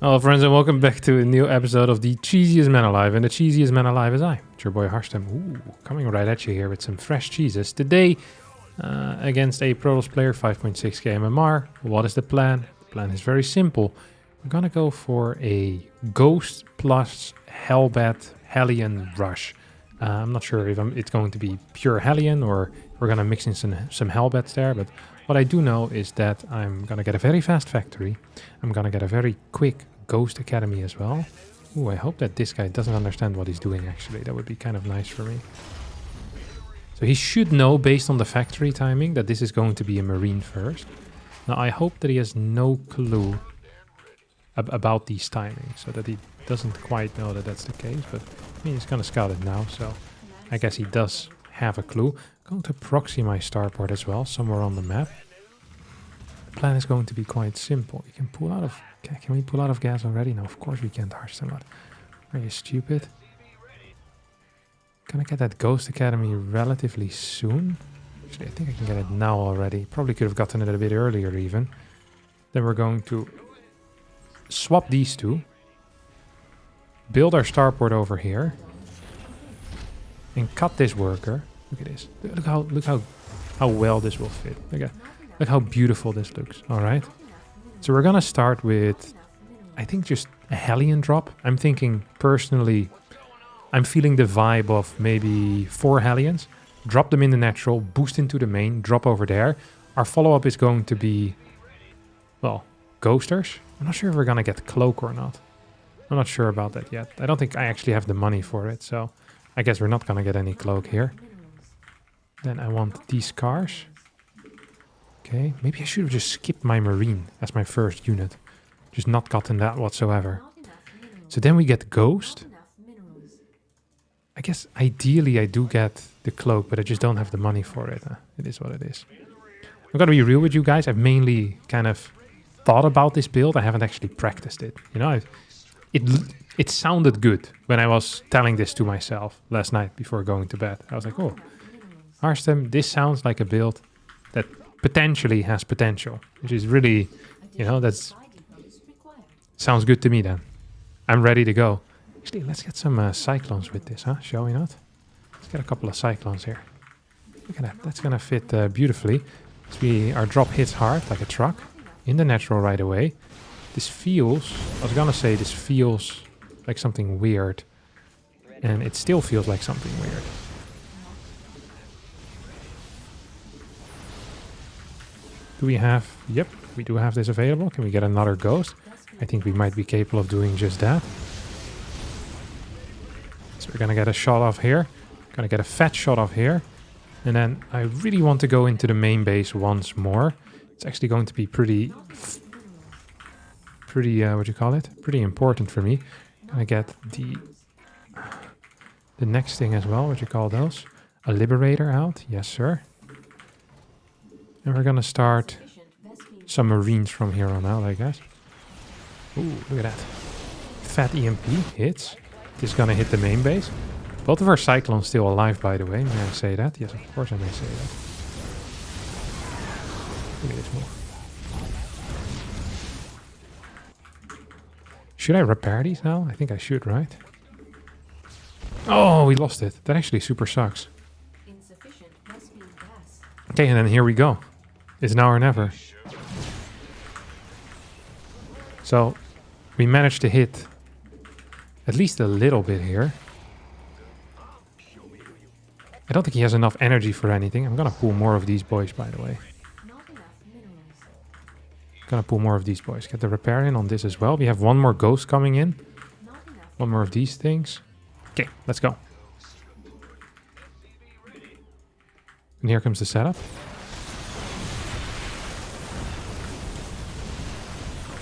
Hello friends and welcome back to a new episode of the cheesiest man alive, and the cheesiest man alive is I. It's your boy Harstem. Ooh, coming right at you here with some fresh cheeses. Today, against a Protoss player, 5.6k MMR. What is the plan? The plan is very simple. We're gonna go for a Ghost plus Hellbat Hellion rush. I'm not sure if it's going to be pure Hellion or we're gonna mix in some Hellbats there, but what I do know is that I'm gonna get a very fast factory. I'm gonna get a very quick Ghost Academy as well. Ooh, I hope that this guy doesn't understand what he's doing actually. That would be kind of nice for me. So he should know based on the factory timing that this is going to be a Marine first. Now I hope that he has no clue about these timings, so that he doesn't quite know that that's the case, but I mean, he's gonna scout it now, so I guess he does have a clue. I'm going to proxy my starport as well, somewhere on the map. The plan is going to be quite simple. You can pull out of... Can we pull out of gas already? No, of course we can't, Harstem. Are you stupid? Can I get that Ghost Academy relatively soon? Actually, I think I can get it now already. Probably could have gotten it a bit earlier even. Then we're going to swap these two. Build our starport over here. And cut this worker. Look at this. Look how well this will fit. Look how beautiful this looks. All right. So we're gonna start with, I think, just a Hellion drop. I'm thinking personally, I'm feeling the vibe of maybe 4 Hellions. Drop them in the natural, boost into the main, drop over there. Our follow-up is going to be, well, Ghosters. I'm not sure if we're gonna get Cloak or not. I'm not sure about that yet. I don't think I actually have the money for it, so I guess we're not gonna get any Cloak here. Then I want these cars. Okay, maybe I should have just skipped my Marine as my first unit. Just not gotten that whatsoever. So then we get Ghost. I guess ideally I do get the Cloak, but I just don't have the money for it. It is what it is. I'm gonna be real with you guys. I've mainly kind of thought about this build. I haven't actually practiced it. You know, it sounded good when I was telling this to myself last night before going to bed. I was like, oh, Harstem, this sounds like a build that potentially has potential, which is really, you know, that's sounds good to me then. I'm ready to go. Actually, let's get some Cyclones with this, huh? Shall we not? Let's get a couple of Cyclones here. Look at that. That's gonna fit beautifully. So our drop hits hard like a truck in the natural right away. This feels, I was gonna say this feels like something weird, and it still feels like something weird. Do we have... Yep, we do have this available. Can we get another Ghost? I think we might be capable of doing just that. So we're gonna get a shot off here. Gonna get a fat shot off here. And then I really want to go into the main base once more. It's actually going to be pretty, what do you call it? Pretty important for me. Gonna get the next thing as well. What do you call those? A Liberator out. Yes, sir. And we're gonna start some Marines from here on out, I guess. Ooh, look at that. Fat EMP hits. This is gonna hit the main base. Both of our Cyclones still alive, by the way. May I say that? Yes, of course I may say that. Look at this move. Should I repair these now? I think I should, right? Oh, we lost it. That actually super sucks. Okay, and then here we go. It's now or never. So, we managed to hit at least a little bit here. I don't think he has enough energy for anything. I'm gonna pull more of these boys, by the way. Gonna pull more of these boys. Get the repair in on this as well. We have one more Ghost coming in. One more of these things. Okay, let's go. And here comes the setup.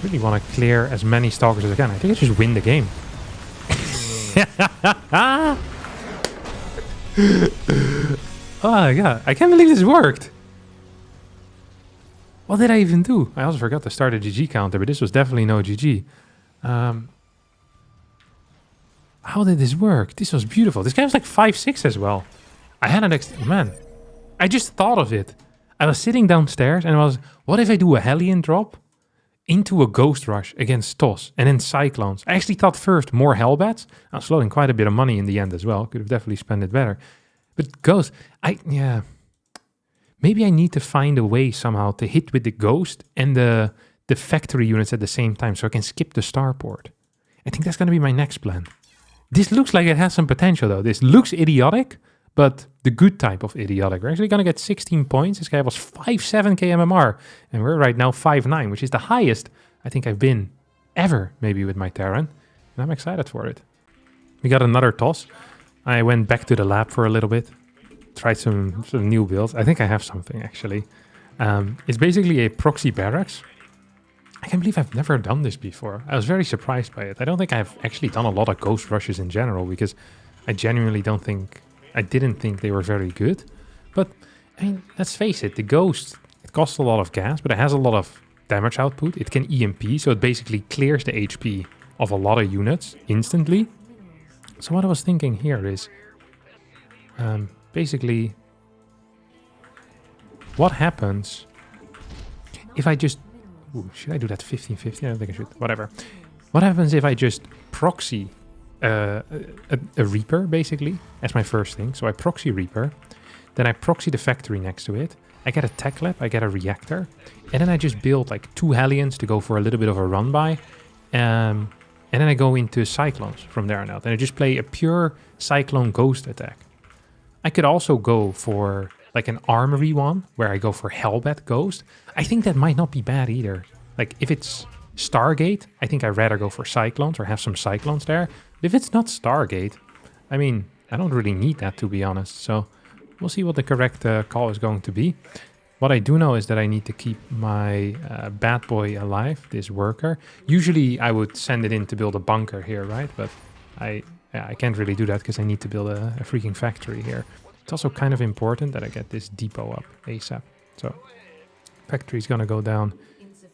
Really want to clear as many Stalkers as I can. I think I just win the game. Oh my god, I can't believe this worked. What did I even do? I also forgot to start a GG counter, but this was definitely no GG. How did this work? This was beautiful. This guy was like 5-6 as well. I had an man. I just thought of it. I was sitting downstairs and I was, what if I do a Hellion drop into a Ghost Rush against Toss and then Cyclones. I actually thought first more Hellbats. I was floating quite a bit of money in the end as well. Could have definitely spent it better. But Ghost, maybe I need to find a way somehow to hit with the Ghost and the factory units at the same time so I can skip the starport. I think that's going to be my next plan. This looks like it has some potential though. This looks idiotic, but the good type of idiotic. We're actually going to get 16 points. This guy was 5.7k MMR, and we're right now 5.9, which is the highest I think I've been ever, maybe with my Terran, and I'm excited for it. We got another toss. I went back to the lab for a little bit, tried some new builds. I think I have something, actually. It's basically a proxy barracks. I can't believe I've never done this before. I was very surprised by it. I don't think I've actually done a lot of Ghost Rushes in general, because I genuinely didn't think they were very good. But, I mean, let's face it, the Ghost, it costs a lot of gas, but it has a lot of damage output. It can EMP, so it basically clears the HP of a lot of units instantly. So what I was thinking here is, basically, what happens if I just... Ooh, should I do that 15-15? I don't think I should. Whatever. What happens if I just proxy a Reaper, basically, as my first thing? So I proxy Reaper, then I proxy the factory next to it, I get a tech lab, I get a reactor, and then I just build like 2 Hellions to go for a little bit of a run by, and then I go into Cyclones from there on out, and I just play a pure Cyclone Ghost attack. I could also go for like an armory one, where I go for Hellbat Ghost. I think that might not be bad either. Like, if it's Stargate, I think I'd rather go for Cyclones or have some Cyclones there. But if it's not Stargate, I mean, I don't really need that, to be honest. So we'll see what the correct call is going to be. What I do know is that I need to keep my bad boy alive, this worker. Usually I would send it in to build a bunker here, right? But I can't really do that because I need to build a freaking factory here. It's also kind of important that I get this depot up ASAP. So factory's gonna go down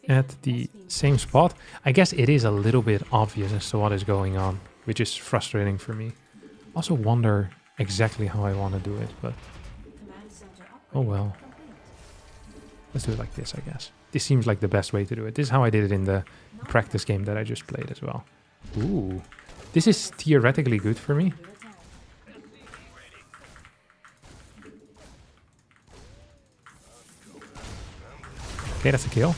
at the same spot. I guess it is a little bit obvious as to what is going on, which is frustrating for me. Also wonder exactly how I want to do it, but oh well. Let's do it like this, I guess. This seems like the best way to do it. This is how I did it in the practice game that I just played as well. Ooh. This is theoretically good for me. Okay, that's a kill.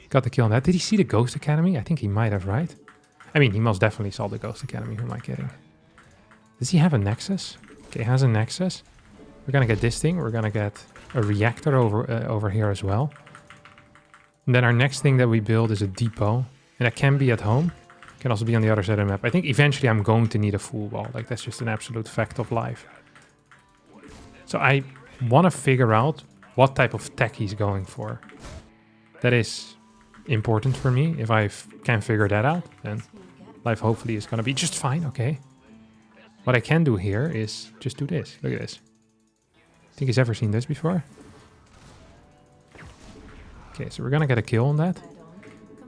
Got the kill on that. Did he see the Ghost Academy? I think he might have, right? I mean, he most definitely saw the Ghost Academy. Who am I kidding? Does he have a Nexus? Okay, he has a Nexus. We're gonna get this thing. We're gonna get a reactor over here as well. And then our next thing that we build is a depot. And that can be at home. Can also be on the other side of the map. I think eventually I'm going to need a full wall. Like, that's just an absolute fact of life. So I want to figure out what type of tech he's going for. That is important for me. If I can figure that out, then life hopefully is going to be just fine. Okay. What I can do here is just do this. Look at this. Think he's ever seen this before? Okay, so we're going to get a kill on that.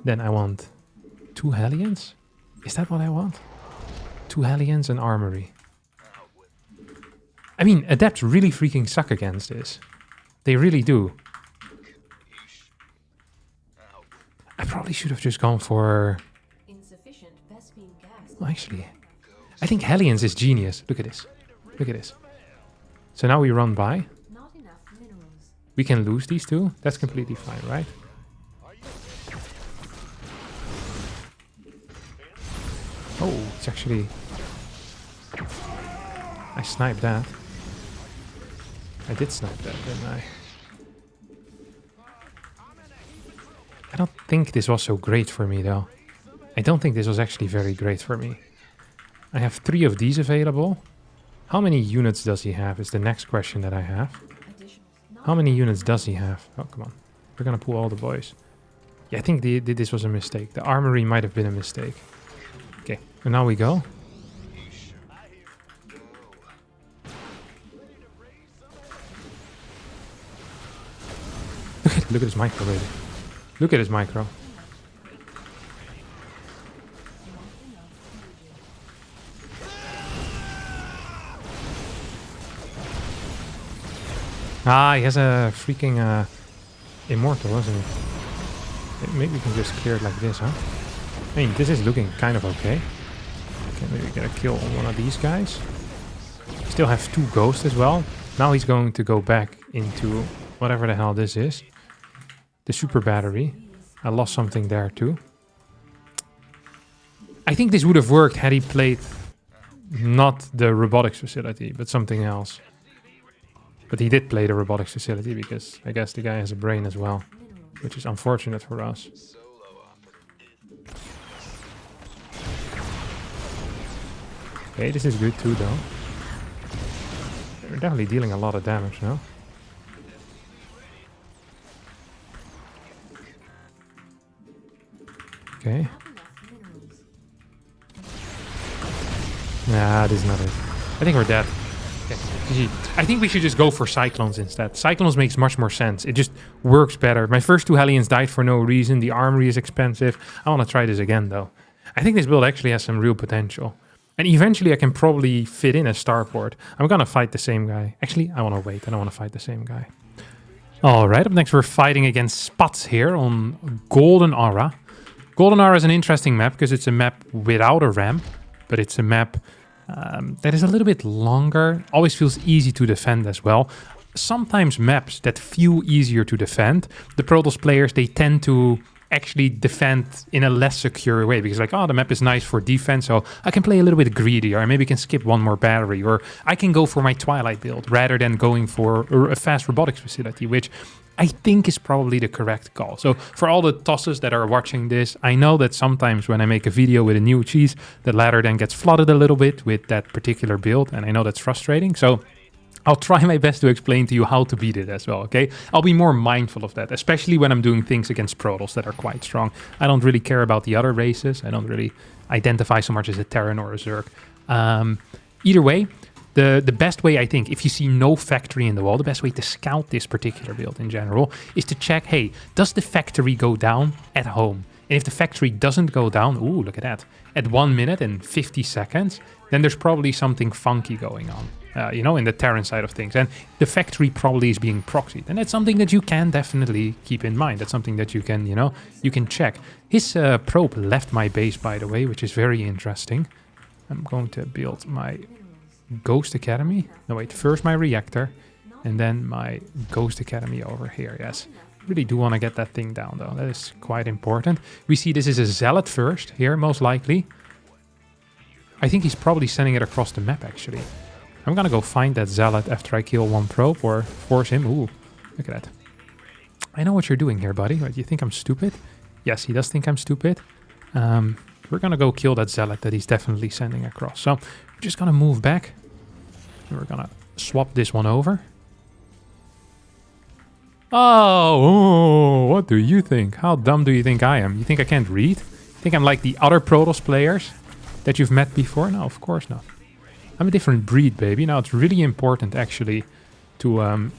Then I want 2 Hellions. Is that what I want? 2 Hellions and armory. I mean, adepts really freaking suck against this. They really do. I probably should have just gone for... Well, actually, I think Hellions is genius. Look at this. Look at this. So now we run by. We can lose these 2. That's completely fine, right? Oh, it's actually... I sniped that. I did snipe that, didn't I? I don't think this was so great for me, though. I don't think this was actually very great for me. I have 3 of these available. How many units does he have is the next question that I have. How many units does he have? Oh, come on. We're gonna pull all the boys. Yeah, I think this was a mistake. The armory might have been a mistake. Okay, and now we go. Look at his micro, baby. Look at his micro. Ah, he has a freaking immortal, isn't he? Maybe we can just clear it like this, huh? I mean, this is looking kind of okay. Okay, maybe get a kill on one of these guys. Still have 2 ghosts as well. Now he's going to go back into whatever the hell this is. The super battery. I lost something there too. I think this would have worked had he played not the robotics facility, but something else. But he did play the robotics facility because I guess the guy has a brain as well, which is unfortunate for us. Okay, this is good too though. They're definitely dealing a lot of damage now. Okay. Nah, this is not it. I think we're dead. Okay. GG. I think we should just go for Cyclones instead. Cyclones makes much more sense. It just works better. My first 2 Hellions died for no reason. The armory is expensive. I want to try this again though. I think this build actually has some real potential. And eventually I can probably fit in a starport. I'm gonna fight the same guy. Actually, I want to wait. I don't want to fight the same guy. Alright, up next we're fighting against Spots here on Golden Arua. Golden Arua is an interesting map because it's a map without a ramp. But it's a map that is a little bit longer. Always feels easy to defend as well. Sometimes maps that feel easier to defend, the Protoss players, they tend to actually defend in a less secure way because like, oh, the map is nice for defense, so I can play a little bit greedier. I maybe can skip 1 more battery, or I can go for my Twilight build rather than going for a fast robotics facility, which I think is probably the correct call. So for all the tosses that are watching this, I know that sometimes when I make a video with a new cheese, the ladder then gets flooded a little bit with that particular build, and I know that's frustrating. So I'll try my best to explain to you how to beat it as well, okay? I'll be more mindful of that, especially when I'm doing things against Protoss that are quite strong. I don't really care about the other races. I don't really identify so much as a Terran or a Zerg. Either way, the best way, I think, if you see no factory in the wall, the best way to scout this particular build in general is to check, hey, does the factory go down at home? And if the factory doesn't go down, ooh, look at that, at 1 minute and 50 seconds, then there's probably something funky going on. You know, in the Terran side of things. And the factory probably is being proxied. And that's something that you can definitely keep in mind. That's something that you can, you know, you can check. His probe left my base, by the way, which is very interesting. I'm going to build my Ghost Academy. No, wait, first my reactor. And then my Ghost Academy over here, yes. Really do want to get that thing down, though. That is quite important. We see this is a Zealot first here, most likely. I think he's probably sending it across the map, actually. I'm gonna go find that Zealot after I kill 1 probe or force him. Ooh, look at that. I know what you're doing here, buddy. What, you think I'm stupid? Yes, he does think I'm stupid. We're gonna go kill that Zealot that he's definitely sending across. So we're just gonna move back. We're gonna swap this one over. Oh, what do you think? How dumb do you think I am? You think I can't read? Think I'm like the other Protoss players that you've met before? No, of course not. I'm a different breed, baby. Now, it's really important, actually, to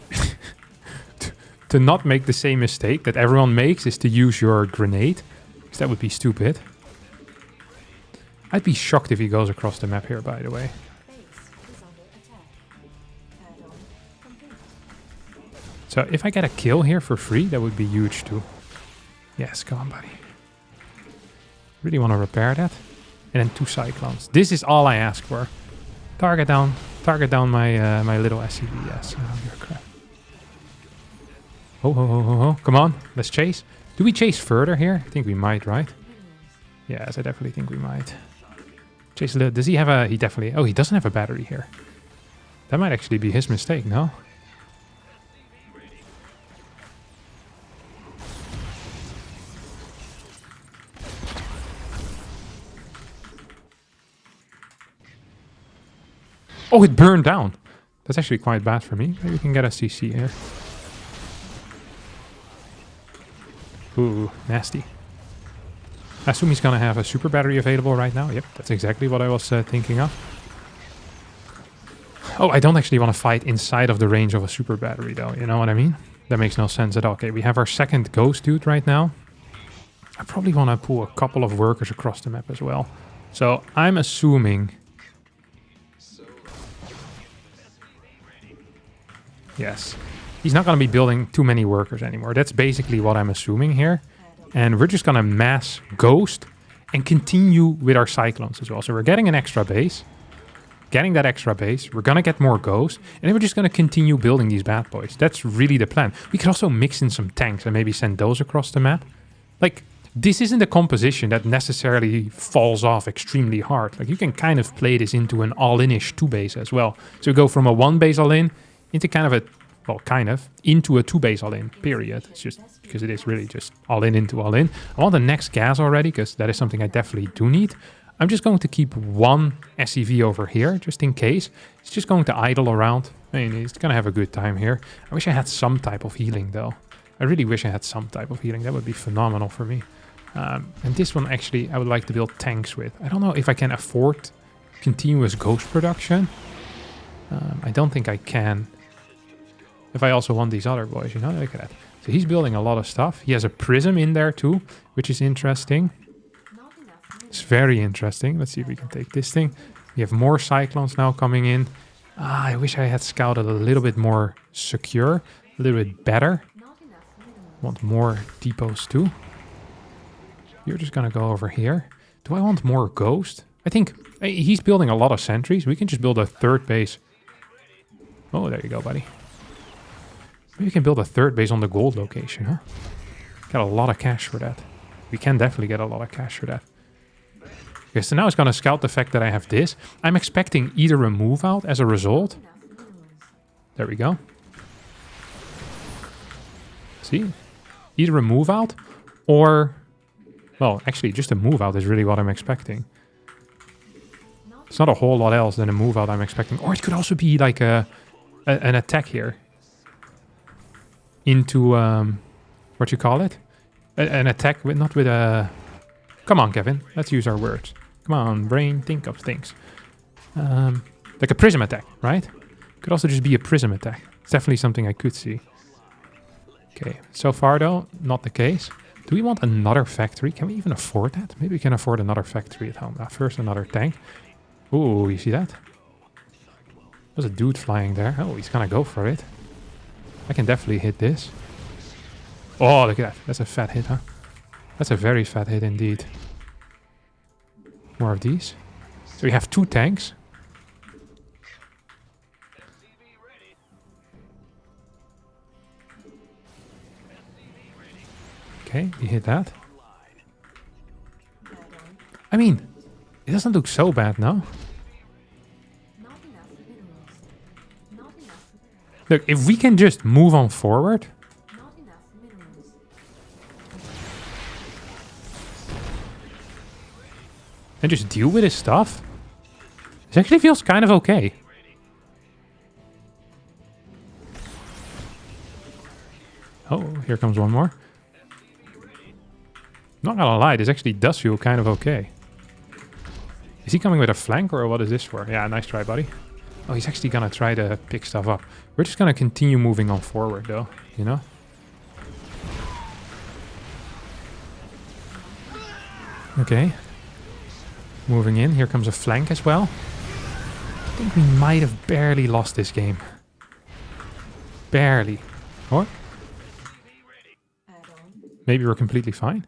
to not make the same mistake that everyone makes, is to use your grenade. Because that would be stupid. I'd be shocked if he goes across the map here, by the way. So if I get a kill here for free, that would be huge, too. Yes, come on, buddy. Really want to repair that. And then 2 Cyclones. This is all I ask for. Target down my my little SCV, yes. Oh, you're crap. Oh, come on, let's chase. Do we chase further here? I think we might, right? Yes, I definitely think we might. Chase a little, does he have a, he definitely, oh, he doesn't have a battery here. That might actually be his mistake, no? Oh, it burned down. That's actually quite bad for me. Maybe we can get a CC here. Ooh, nasty. I assume he's gonna have a super battery available right now. Yep, that's exactly what I was thinking of. Oh, I don't actually want to fight inside of the range of a super battery, though. You know what I mean? That makes no sense at all. Okay, we have our second ghost dude right now. I probably want to pull a couple of workers across the map as well. So I'm assuming... Yes. he's not going to be building too many workers anymore. That's basically what I'm assuming here. And we're just going to mass ghost and continue with our cyclones as well. So we're getting an extra base. Getting that extra base. We're going to get more ghosts. And then we're just going to continue building these bad boys. That's really the plan. We could also mix in some tanks and maybe send those across the map. Like, this isn't a composition that necessarily falls off extremely hard. Like, you can kind of play this into an all-in-ish 2-base as well. So we go from a 1-base all-in into kind of a, well, kind of, into a 2-base all-in, period. It's just because it is really just all-in into all-in. I want the next gas already, because that is something I definitely do need. I'm just going to keep one SCV over here, just in case. It's just going to idle around. I mean, he's going to have a good time here. I wish I had some type of healing, though. I really wish I had some type of healing. That would be phenomenal for me. And this one, actually, I would like to build tanks with. I don't know if I can afford continuous ghost production. I don't think I can. If I also want these other boys, you know, look at that. So he's building a lot of stuff. He has a prism in there too, which is interesting. It's very interesting. Let's see if we can take this thing. We have more cyclones now coming in. I wish I had scouted a little bit more secure, a little bit better. Want more depots too. You're just gonna go over here. Do I want more ghost? I think he's building a lot of sentries. We can just build a 3rd base. Oh, there you go, buddy. Maybe we can build a 3rd base on the gold location, huh? Got a lot of cash for that. We can definitely get a lot of cash for that. Okay, so now it's gonna scout the fact that I have this. I'm expecting either a move out as a result. There we go. See? Either a move out or... Well, actually, just a move out is really what I'm expecting. It's not a whole lot else than a move out I'm expecting. Or it could also be like an attack here. Into, what you call it? An attack, with not with a... Come on, Kevin. Let's use our words. Come on, brain, think of things. Like a prism attack, right? Could also just be a prism attack. It's definitely something I could see. Okay, so far though, not the case. Do we want another factory? Can we even afford that? Maybe we can afford another factory at home. First, another tank. Ooh, you see that? There's a dude flying there. Oh, he's gonna go for it. I can definitely hit this. Oh, look at that. That's a fat hit, huh? That's a very fat hit indeed. More of these. So we have 2 tanks. Okay, we hit that. I mean, it doesn't look so bad now. Look, if we can just move on forward. And just deal with his stuff. This actually feels kind of okay. Oh, here comes one more. Not gonna lie, this actually does feel kind of okay. Is he coming with a flank or what is this for? Yeah, nice try, buddy. Oh, he's actually gonna try to pick stuff up. We're just gonna continue moving on forward though, you know? Okay. Moving in, here comes a flank as well. I think we might have barely lost this game. Barely. Or? Maybe we're completely fine.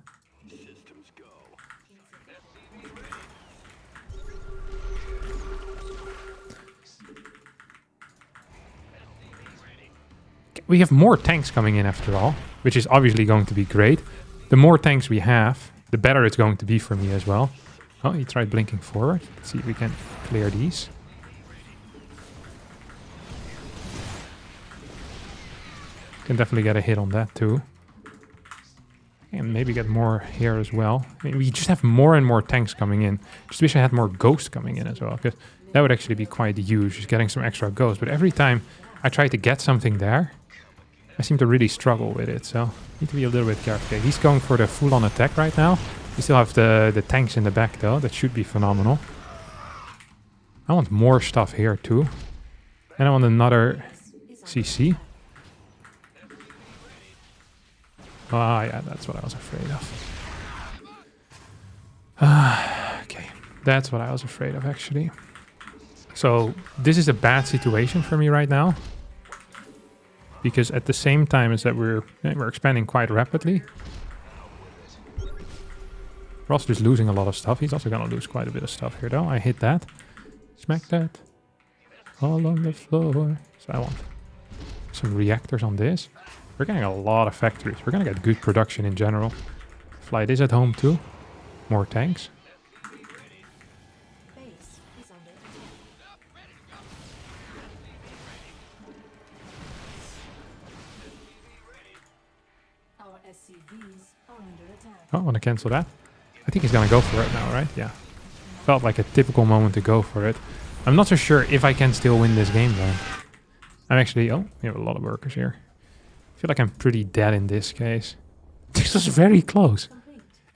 We have more tanks coming in after all, which is obviously going to be great. The more tanks we have, the better it's going to be for me as well. Oh, he tried blinking forward. Let's see if we can clear these. Can definitely get a hit on that too. And maybe get more here as well. I mean, we just have more and more tanks coming in. Just wish I had more ghosts coming in as well, because that would actually be quite huge, just getting some extra ghosts. But every time I try to get something there, I seem to really struggle with it, so need to be a little bit careful. Okay, he's going for the full-on attack right now. We still have the tanks in the back though. That should be phenomenal. I want more stuff here too. And I want another CC. Ah, yeah, that's what I was afraid of. Okay, that's what I was afraid of actually. So this is a bad situation for me right now. because at the same time as that we're expanding quite rapidly, we're also just losing a lot of stuff. He's also gonna lose quite a bit of stuff here though. I hit that. Smack that. All on the floor. So I want some reactors on this. We're getting a lot of factories. We're gonna get good production in general. Fly this at home too. More tanks. Oh, I want to cancel that. I think he's gonna go for it now, right? Yeah. Felt like a typical moment to go for it. I'm not so sure if I can still win this game though. I'm actually... Oh, we have a lot of workers here. I feel like I'm pretty dead in this case. This was very close.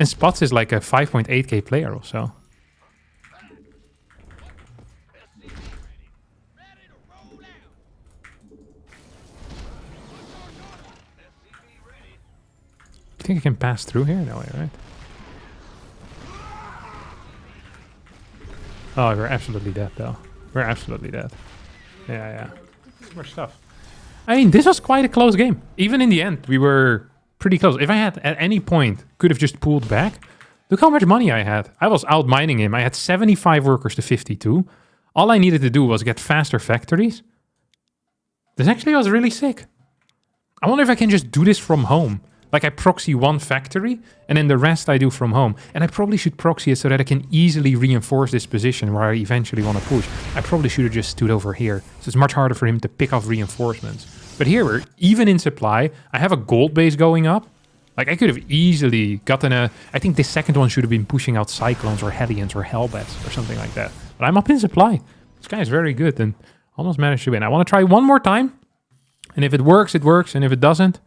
And Spots is like a 5.8k player or so. You think I can pass through here? No way, right? Oh, we're absolutely dead though. We're absolutely dead. Yeah. Too much stuff. I mean, this was quite a close game. Even in the end, we were pretty close. If I had at any point could have just pulled back, look how much money I had. I was out mining him. I had 75 workers to 52. All I needed to do was get faster factories. This actually was really sick. I wonder if I can just do this from home. Like I proxy one factory and then the rest I do from home. And I probably should proxy it so that I can easily reinforce this position where I eventually want to push. I probably should have just stood over here. So it's much harder for him to pick off reinforcements. But here we're even in supply. I have a gold base going up. Like I could have easily gotten a... I think this second one should have been pushing out Cyclones or Hellions or Hellbats or something like that. But I'm up in supply. This guy is very good and almost managed to win. I want to try one more time. And if it works, it works. And if it doesn't,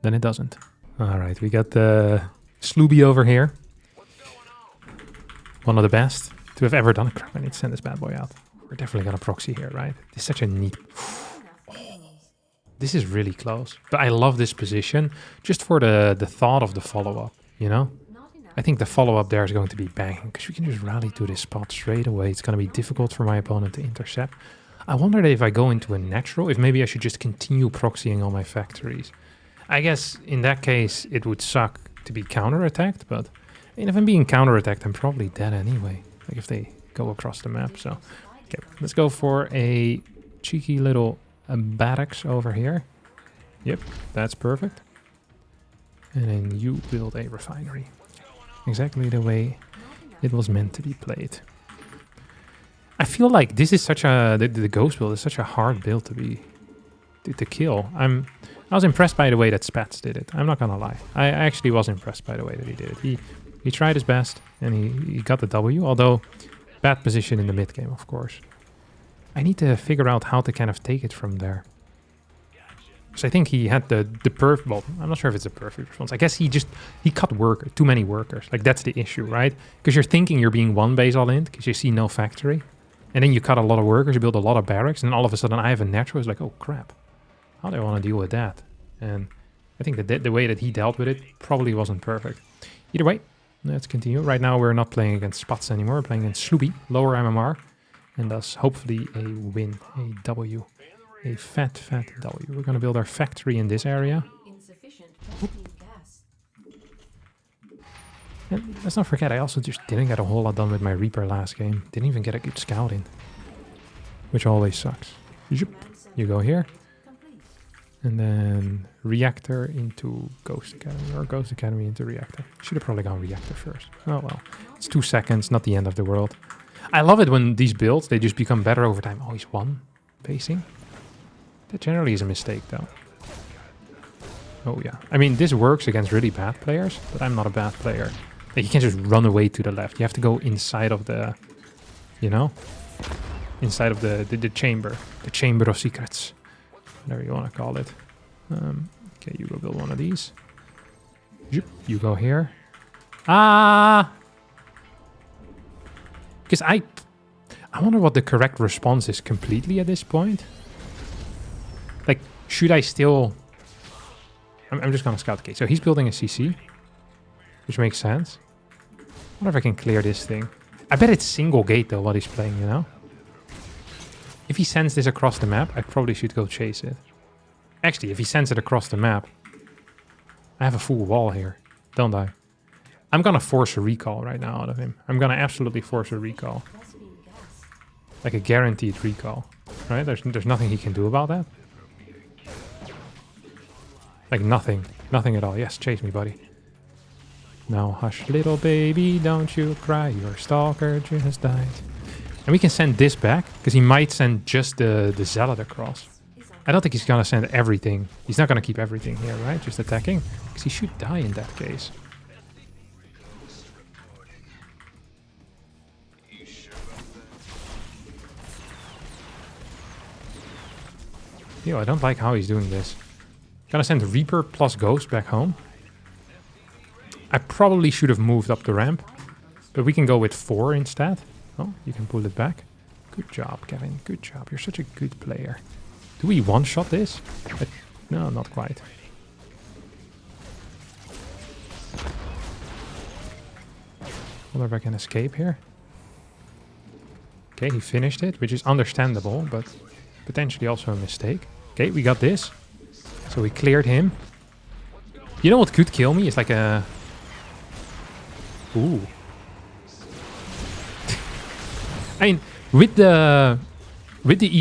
then it doesn't. All right, we got the Slooby over here. One of the best to have ever done a crap. I need to send this bad boy out. We're definitely going to proxy here, right? This is such a neat... Oh, this is really close. But I love this position just for the thought of the follow-up, you know? I think the follow-up there is going to be banging because we can just rally to this spot straight away. It's going to be difficult for my opponent to intercept. I wonder if I go into a natural, if maybe I should just continue proxying all my factories. I guess in that case, it would suck to be counterattacked, but I mean, if I'm being counterattacked, I'm probably dead anyway. Like if they go across the map. So, okay, let's go for a cheeky little barracks over here. Yep, that's perfect. And then you build a refinery. Exactly the way it was meant to be played. I feel like this is such a... The ghost build is such a hard build to kill. I was impressed by the way that Spats did it. I'm not gonna lie. I actually was impressed by the way that he did it. He tried his best and he got the W, although bad position in the mid game, of course. I need to figure out how to kind of take it from there. So I think he had the perfect... Well, I'm not sure if it's a perfect response. I guess he cut too many workers. Like that's the issue, right? Because you're thinking you're being one base all in because you see no factory. And then you cut a lot of workers, you build a lot of barracks, and all of a sudden I have a natural. It's like, oh crap. How do I want to deal with that? And I think that the way that he dealt with it probably wasn't perfect. Either way, let's continue. Right now we're not playing against Spots anymore. We're playing against Sloopy, lower MMR. And thus hopefully a win, a W. A fat W. We're going to build our factory in this area. And let's not forget, I also just didn't get a whole lot done with my Reaper last game. Didn't even get a good scout in. Which always sucks. You go here. And then Reactor into Ghost Academy, or Ghost Academy into Reactor. Should have probably gone Reactor first. Oh well, it's 2 seconds, not the end of the world. I love it when these builds, they just become better over time. Oh, he's one pacing. That generally is a mistake though. Oh yeah, I mean this works against really bad players, but I'm not a bad player. Like, you can't just run away to the left. You have to go inside of the, you know, inside of the chamber of secrets. Whatever you want to call it. Okay, you go build one of these. You go here. Ah! Because I wonder what the correct response is completely at this point. Like, should I still... I'm just going to scout. Okay, so he's building a CC. Which makes sense. I wonder if I can clear this thing. I bet it's single gate though, what he's playing, you know? If he sends this across the map, I probably should go chase it. Actually, if he sends it across the map, I have a full wall here, don't I? I'm gonna force a recall right now out of him. I'm gonna absolutely force a recall. Like a guaranteed recall, right? There's nothing he can do about that. Like nothing. Nothing at all. Yes, chase me, buddy. Now hush, little baby, don't you cry. Your stalker just died. And we can send this back, because he might send just the zealot across. I don't think he's gonna send everything. He's not gonna keep everything here, right? Just attacking. Because he should die in that case. Yo, I don't like how he's doing this. Gonna send Reaper plus Ghost back home. I probably should have moved up the ramp, but we can go with 4 instead. Oh, you can pull it back. Good job, Kevin. Good job. You're such a good player. Do we one-shot this? No, not quite. I wonder if I can escape here. Okay, he finished it, which is understandable, but potentially also a mistake. Okay, we got this. So we cleared him. You know what could kill me? It's like a... Ooh. I mean, with the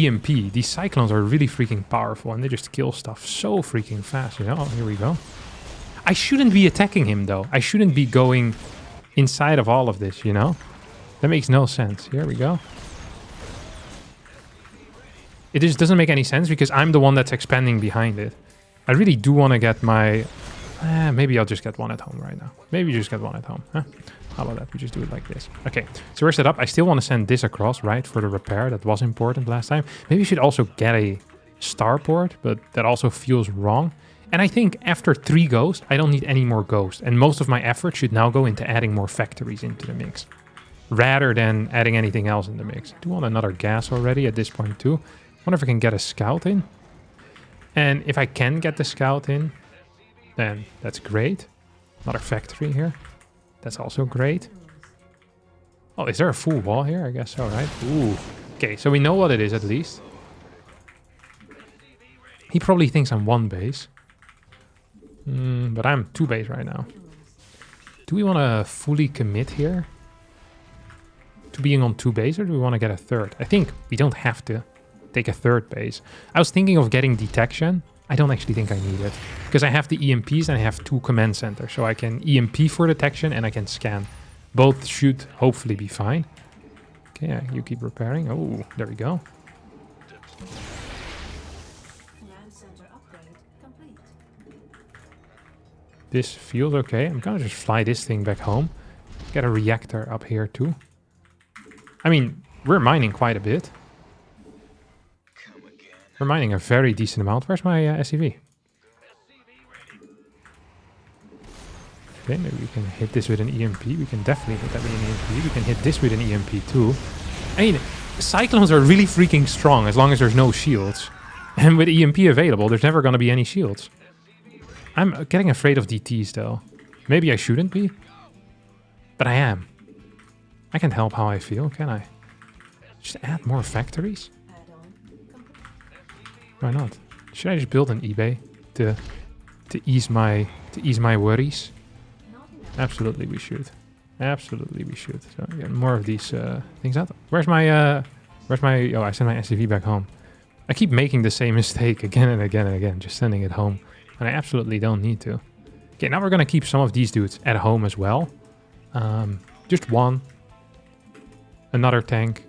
EMP, these cyclones are really freaking powerful and they just kill stuff so freaking fast, you know? Oh, here we go. I shouldn't be attacking him, though. I shouldn't be going inside of all of this, you know? That makes no sense. Here we go. It just doesn't make any sense because I'm the one that's expanding behind it. I really do want to get my... maybe I'll just get one at home right now. Maybe just get one at home. Huh? How about that? We just do it like this. Okay, so we're set up. I still want to send this across, right? For the repair. That was important last time. Maybe we should also get a starport, but that also feels wrong. And I think after 3 ghosts, I don't need any more ghosts. And most of my effort should now go into adding more factories into the mix, rather than adding anything else in the mix. I do want another gas already at this point too. I wonder if I can get a scout in. And if I can get the scout in, then that's great. Another factory here. That's also great. Oh, is there a full wall here? I guess so, right? Ooh. Okay, so we know what it is at least. He probably thinks I'm 1 base. But I'm 2 base right now. Do we want to fully commit here to being on 2 base, or do we want to get a 3rd? I think we don't have to take a 3rd base. I was thinking of getting detection. I don't actually think I need it, because I have the EMPs and I have 2 command centers, so I can EMP for detection and I can scan. Both should hopefully be fine. Okay, yeah, you keep repairing. Oh, there we go. This feels okay. I'm gonna just fly this thing back home. Get a reactor up here too. I mean, we're mining quite a bit. We're mining a very decent amount. Where's my SCV? Okay, maybe we can hit this with an EMP. We can definitely hit that with an EMP. We can hit this with an EMP too. I mean, cyclones are really freaking strong as long as there's no shields. And with EMP available, there's never going to be any shields. I'm getting afraid of DTs though. Maybe I shouldn't be. But I am. I can't help how I feel, can I? Just add more factories? Why not? Should I just build an eBay to ease my worries? Absolutely we should. Absolutely we should. So get more of these things out. Where's my oh, I sent my SCV back home. I keep making the same mistake again and again and again, just sending it home. And I absolutely don't need to. Okay, now we're gonna keep some of these dudes at home as well. Just 1. Another tank.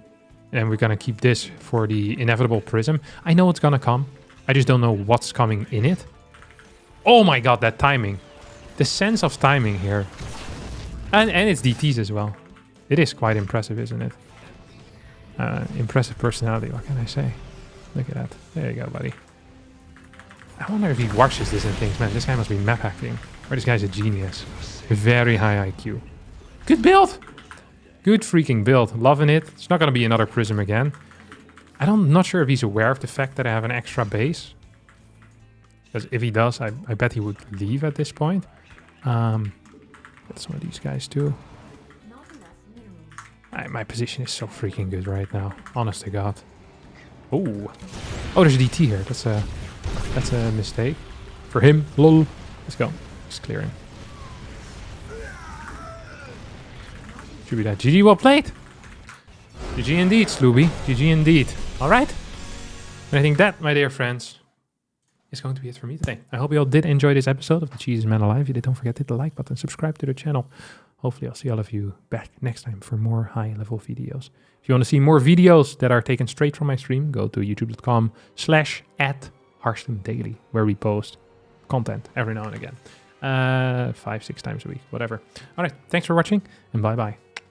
And we're gonna keep this for the inevitable prism. I know it's gonna come. I just don't know what's coming in it. Oh my god, that timing. The sense of timing here. And it's DTs as well. It is quite impressive, isn't it? Impressive personality, what can I say? Look at that. There you go, buddy. I wonder if he watches this and thinks, man, this guy must be map hacking. Or this guy's a genius. Very high IQ. Good build! Good freaking build. Loving it. It's not going to be another prism again. I'm not sure if he's aware of the fact that I have an extra base. Because if he does, I bet he would leave at this point. Get some of these guys too. My position is so freaking good right now. Honest to God. Oh, there's a DT here. That's That's a mistake. For him, lol. Let's go. Just clearing. Should be that. GG, well played. GG indeed, Slooby. GG indeed. Alright. And I think that, my dear friends, is going to be it for me today. I hope you all did enjoy this episode of The Cheesiest Man Alive. If you did, don't forget to hit the like button, subscribe to the channel. Hopefully I'll see all of you back next time for more high-level videos. If you want to see more videos that are taken straight from my stream, go to youtube.com/@HarstemDaily, where we post content every now and again. 5-6 times a week, whatever. All right, thanks for watching, and bye-bye.